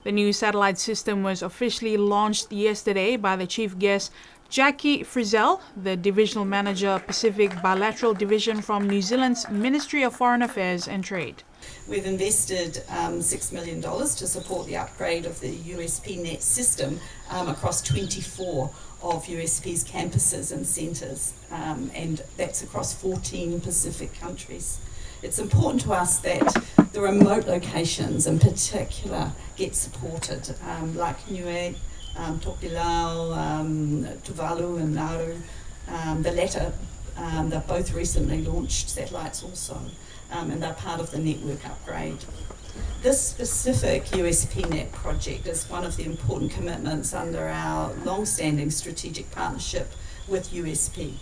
The new satellite system was officially launched yesterday by the chief guest, Jackie Frizzell, the Divisional Manager, Pacific Bilateral Division from New Zealand's Ministry of Foreign Affairs and Trade. We've invested $6 million to support the upgrade of the USPNet system across 24 of USP's campuses and centres, and that's across 14 Pacific countries. It's important to us that the remote locations in particular get supported, like Niue, Tokelau, Tuvalu and Nauru. The latter, they've both recently launched satellites also, and they're part of the network upgrade. This specific USPNet project is one of the important commitments under our long-standing strategic partnership with USP.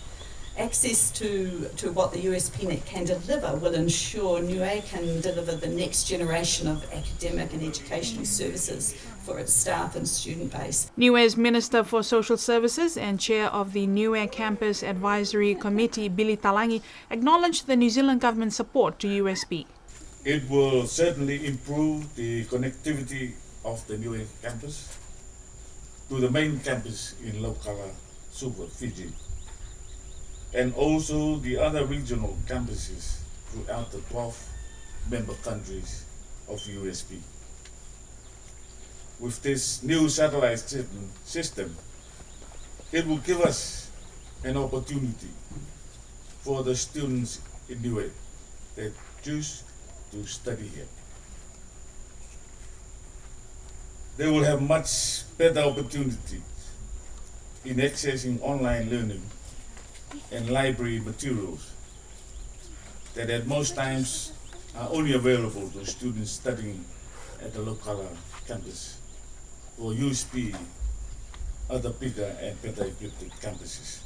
Access to what the USPNet can deliver will ensure Niue can deliver the next generation of academic and educational services for its staff and student base. Niue's Minister for Social Services and Chair of the Niue Campus Advisory Committee, Billy Talangi, acknowledged the New Zealand government's support to USP. It will certainly improve the connectivity of the Niue campus to the main campus in Laukala, Suva, Fiji, and also the other regional campuses throughout the 12 member countries of USP. With this new satellite system, it will give us an opportunity for the students in Niue that choose to study here. They will have much better opportunities in accessing online learning and library materials that at most times are only available to students studying at the local campus or USP, other bigger and better equipped campuses.